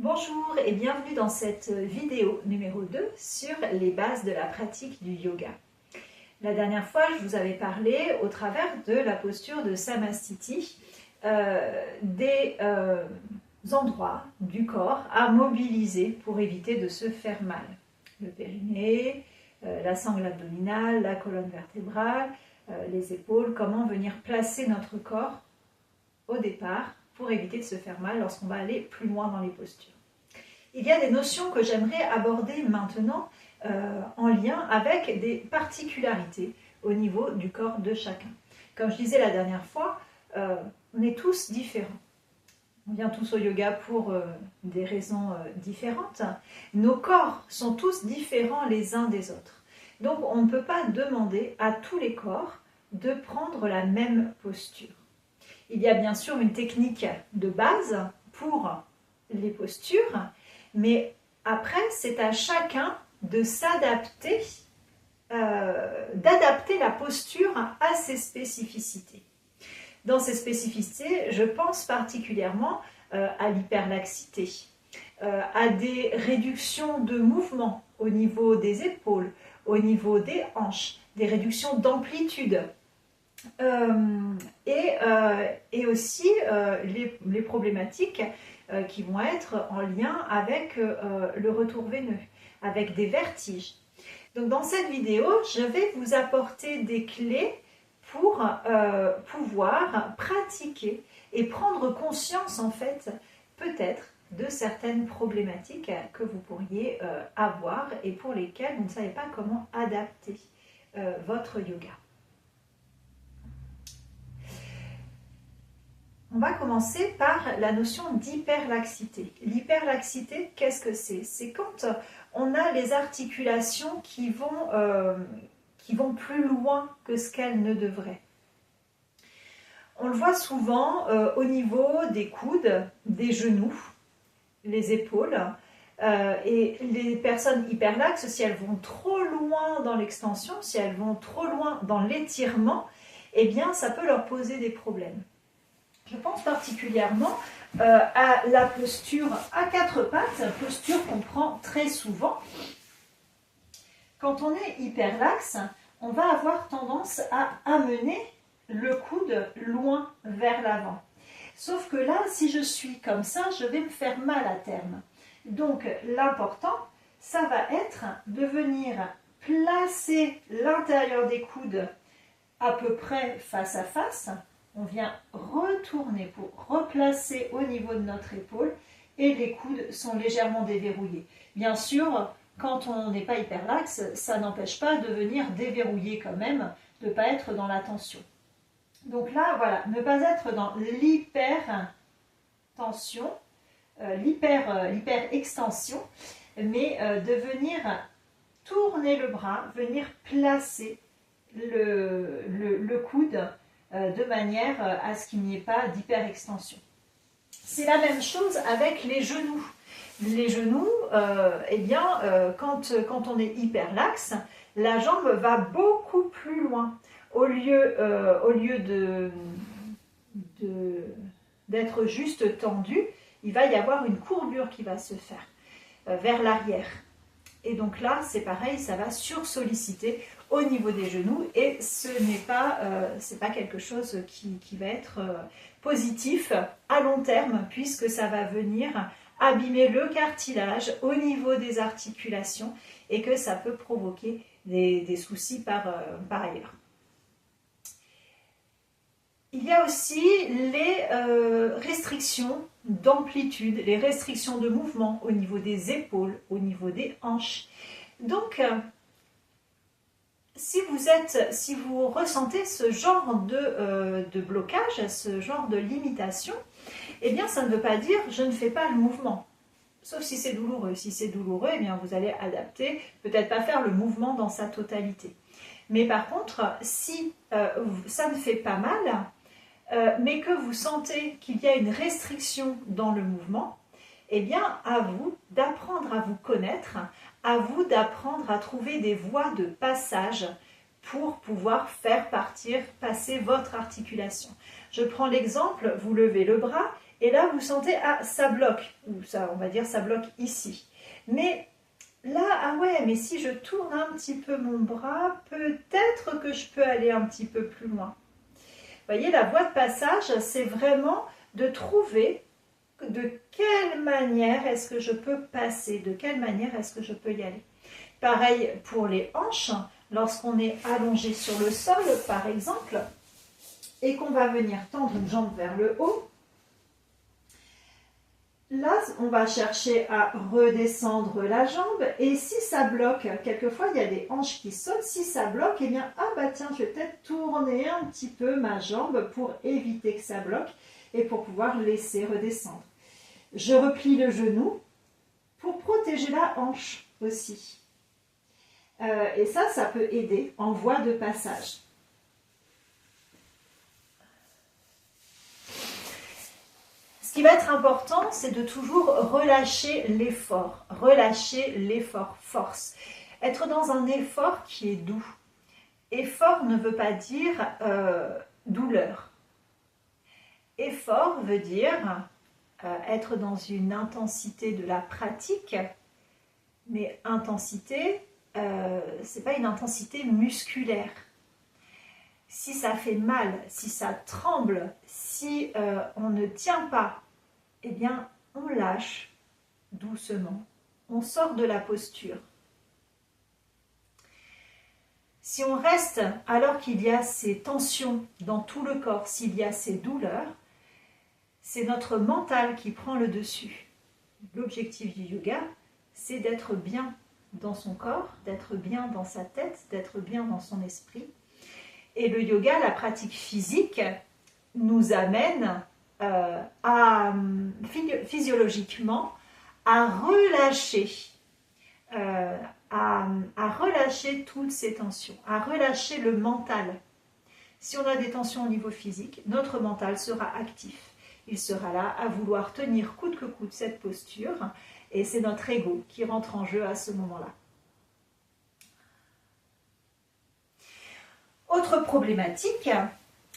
Bonjour et bienvenue dans cette vidéo numéro 2 sur les bases de la pratique du yoga. La dernière fois, je vous avais parlé au travers de la posture de Samastiti des endroits du corps à mobiliser pour éviter de se faire mal. Le périnée, la sangle abdominale, la colonne vertébrale, les épaules, comment venir placer notre corps au départ pour éviter de se faire mal lorsqu'on va aller plus loin dans les postures. Il y a des notions que j'aimerais aborder maintenant en lien avec des particularités au niveau du corps de chacun. Comme je disais la dernière fois, on est tous différents. On vient tous au yoga pour des raisons différentes. Nos corps sont tous différents les uns des autres. Donc on ne peut pas demander à tous les corps de prendre la même posture. Il y a bien sûr une technique de base pour les postures, mais après c'est à chacun de s'adapter, d'adapter la posture à ses spécificités. Dans ces spécificités, je pense particulièrement à l'hyperlaxité, à des réductions de mouvement au niveau des épaules, au niveau des hanches, des réductions d'amplitude. Et aussi les problématiques qui vont être en lien avec le retour veineux, avec des vertiges. Donc dans cette vidéo, je vais vous apporter des clés pour pouvoir pratiquer et prendre conscience en fait peut-être de certaines problématiques que vous pourriez avoir et pour lesquelles vous ne savez pas comment adapter votre yoga. On va commencer par la notion d'hyperlaxité. L'hyperlaxité, qu'est-ce que c'est? C'est quand on a les articulations qui vont plus loin que ce qu'elles ne devraient. On le voit souvent au niveau des coudes, des genoux, les épaules. Et les personnes hyperlaxes, si elles vont trop loin dans l'extension, si elles vont trop loin dans l'étirement, eh bien ça peut leur poser des problèmes. Je pense particulièrement à la posture à quatre pattes, posture qu'on prend très souvent. Quand on est hyperlaxe, on va avoir tendance à amener le coude loin vers l'avant. Sauf que là, si je suis comme ça, je vais me faire mal à terme. Donc l'important, ça va être de venir placer l'intérieur des coudes à peu près face à face. On vient retourner pour replacer au niveau de notre épaule et les coudes sont légèrement déverrouillés. Bien sûr, quand on n'est pas hyperlaxe, ça n'empêche pas de venir déverrouiller quand même, de ne pas être dans la tension. Donc là, voilà, ne pas être dans l'hyper-tension, l'hyper-extension, mais de venir tourner le bras, venir placer le coude de manière à ce qu'il n'y ait pas d'hyperextension. C'est la même chose avec les genoux. Les genoux, quand on est hyperlaxe, la jambe va beaucoup plus loin. Au lieu d'être juste tendue, il va y avoir une courbure qui va se faire vers l'arrière. Et donc là, c'est pareil, ça va sursolliciter au niveau des genoux et ce n'est pas, quelque chose qui va être positif à long terme puisque ça va venir abîmer le cartilage au niveau des articulations et que ça peut provoquer des soucis par ailleurs. Il y a aussi les restrictions d'amplitude, les restrictions de mouvement au niveau des épaules, au niveau des hanches. Donc, si vous ressentez ce genre de blocage, ce genre de limitation, eh bien, ça ne veut pas dire « je ne fais pas le mouvement ». Sauf si c'est douloureux. Si c'est douloureux, eh bien, vous allez adapter, peut-être pas faire le mouvement dans sa totalité. Mais par contre, si ça ne fait pas mal, mais que vous sentez qu'il y a une restriction dans le mouvement, eh bien, à vous d'apprendre à vous connaître, à vous d'apprendre à trouver des voies de passage pour pouvoir faire passer votre articulation. Je prends l'exemple, vous levez le bras Et là, vous sentez, ah, ça bloque, ou ça, on va dire, ça bloque ici. Mais là, ah ouais, mais si je tourne un petit peu mon bras, peut-être que je peux aller un petit peu plus loin. Vous voyez, la voie de passage, c'est vraiment de trouver de quelle manière est-ce que je peux passer, de quelle manière est-ce que je peux y aller. Pareil pour les hanches, lorsqu'on est allongé sur le sol, par exemple, et qu'on va venir tendre une jambe vers le haut, là, on va chercher à redescendre la jambe et si ça bloque, quelquefois il y a des hanches qui sautent, si ça bloque, eh bien, ah bah tiens, je vais peut-être tourner un petit peu ma jambe pour éviter que ça bloque et pour pouvoir laisser redescendre. Je replie le genou pour protéger la hanche aussi. Et ça peut aider en voie de passage. Ce qui va être important, c'est de toujours relâcher l'effort, force. Être dans un effort qui est doux. Effort ne veut pas dire douleur. Effort veut dire être dans une intensité de la pratique, mais intensité, c'est pas une intensité musculaire. Si ça fait mal, si ça tremble, si on ne tient pas, eh bien, on lâche doucement. On sort de la posture. Si on reste alors qu'il y a ces tensions dans tout le corps, s'il y a ces douleurs, c'est notre mental qui prend le dessus. L'objectif du yoga, c'est d'être bien dans son corps, d'être bien dans sa tête, d'être bien dans son esprit. Et le yoga, la pratique physique, nous amène physiologiquement à relâcher, à relâcher toutes ces tensions, à relâcher le mental. Si on a des tensions au niveau physique, notre mental sera actif. Il sera là à vouloir tenir coûte que coûte cette posture et c'est notre ego qui rentre en jeu à ce moment-là. Autre problématique,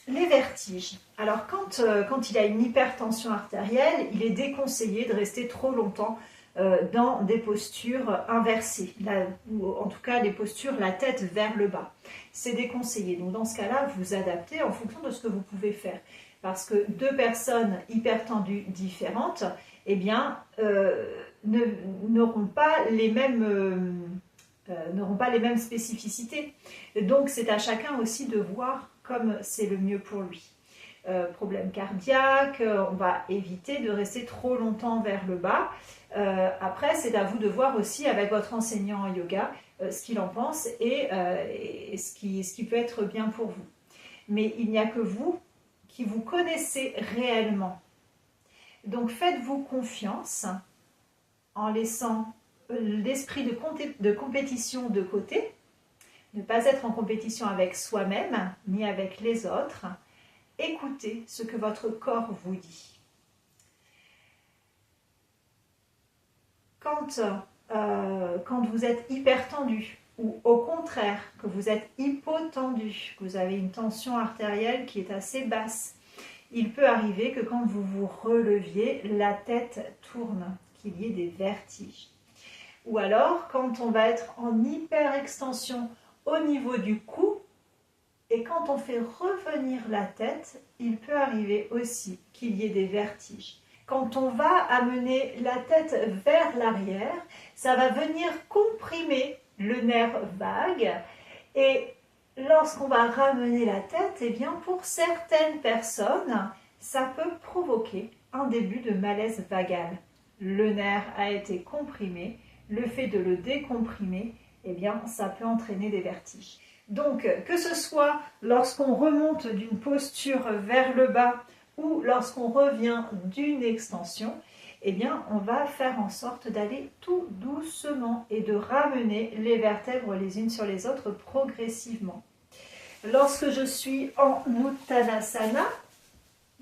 les vertiges. Alors quand il y a une hypertension artérielle, il est déconseillé de rester trop longtemps dans des postures inversées, ou en tout cas des postures la tête vers le bas. C'est déconseillé. Donc dans ce cas-là, vous adaptez en fonction de ce que vous pouvez faire. Parce que deux personnes hypertendues différentes, eh bien, n'auront pas les mêmes spécificités. Donc c'est à chacun aussi de voir comme c'est le mieux pour lui. Problème cardiaque, on va éviter de rester trop longtemps vers le bas. Après, c'est à vous de voir aussi avec votre enseignant en yoga ce qu'il en pense et ce qui peut être bien pour vous. Mais il n'y a que vous qui vous connaissez réellement. Donc faites-vous confiance en laissant l'esprit de compétition de côté, ne pas être en compétition avec soi-même ni avec les autres. Écoutez ce que votre corps vous dit. Quand vous êtes hypertendu ou au contraire que vous êtes hypotendu, que vous avez une tension artérielle qui est assez basse, il peut arriver que quand vous vous releviez, la tête tourne, qu'il y ait des vertiges. Ou alors, quand on va être en hyperextension au niveau du cou, et quand on fait revenir la tête, il peut arriver aussi qu'il y ait des vertiges. Quand on va amener la tête vers l'arrière, ça va venir comprimer le nerf vague. Et lorsqu'on va ramener la tête, eh bien pour certaines personnes, ça peut provoquer un début de malaise vagal. Le nerf a été comprimé, le fait de le décomprimer, eh bien ça peut entraîner des vertiges. Donc, que ce soit lorsqu'on remonte d'une posture vers le bas ou lorsqu'on revient d'une extension, eh bien, on va faire en sorte d'aller tout doucement et de ramener les vertèbres les unes sur les autres progressivement. Lorsque je suis en Uttanasana,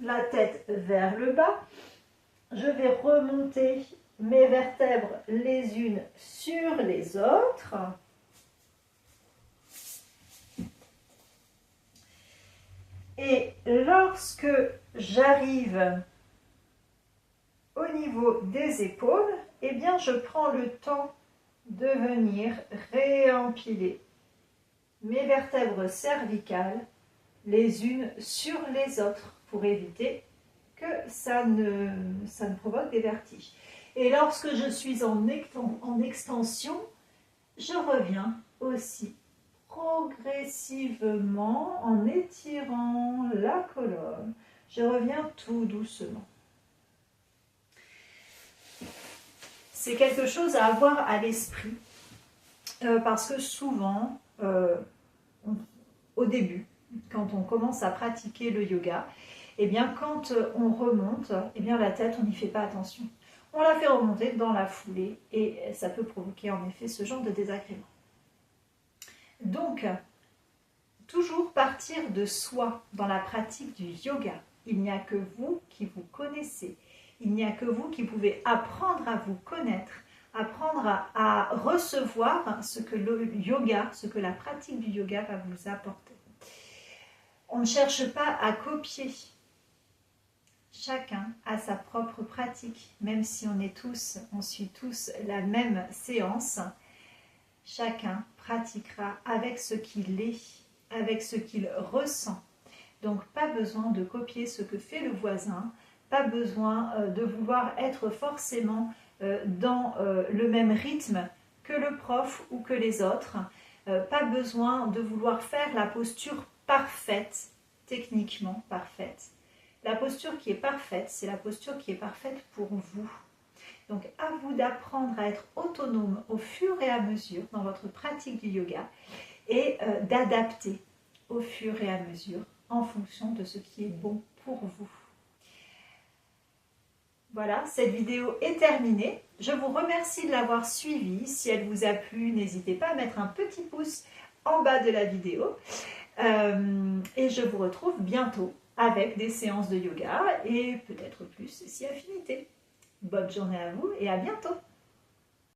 la tête vers le bas, je vais remonter mes vertèbres les unes sur les autres. Et lorsque j'arrive au niveau des épaules, eh bien je prends le temps de venir réempiler mes vertèbres cervicales les unes sur les autres pour éviter que ça ne provoque des vertiges. Et lorsque je suis en extension, je reviens aussi progressivement en étirant la colonne. Je reviens tout doucement. C'est quelque chose à avoir à l'esprit parce que souvent, au début, quand on commence à pratiquer le yoga, eh bien quand on remonte, eh bien la tête, on n'y fait pas attention. On la fait remonter dans la foulée et ça peut provoquer en effet ce genre de désagrément. Donc, toujours partir de soi dans la pratique du yoga. Il n'y a que vous qui vous connaissez. Il n'y a que vous qui pouvez apprendre à vous connaître, apprendre à recevoir ce que le yoga, ce que la pratique du yoga va vous apporter. On ne cherche pas à copier. Chacun a sa propre pratique, même si on suit tous la même séance. Chacun pratiquera avec ce qu'il est, avec ce qu'il ressent. Donc pas besoin de copier ce que fait le voisin, pas besoin de vouloir être forcément dans le même rythme que le prof ou que les autres. Pas besoin de vouloir faire la posture parfaite, techniquement parfaite. La posture qui est parfaite, c'est la posture qui est parfaite pour vous. Donc à vous d'apprendre à être autonome au fur et à mesure dans votre pratique du yoga et d'adapter au fur et à mesure en fonction de ce qui est bon pour vous. Voilà, cette vidéo est terminée. Je vous remercie de l'avoir suivie. Si elle vous a plu, n'hésitez pas à mettre un petit pouce en bas de la vidéo. Et je vous retrouve bientôt avec des séances de yoga et peut-être plus si affinité. Bonne journée à vous et à bientôt.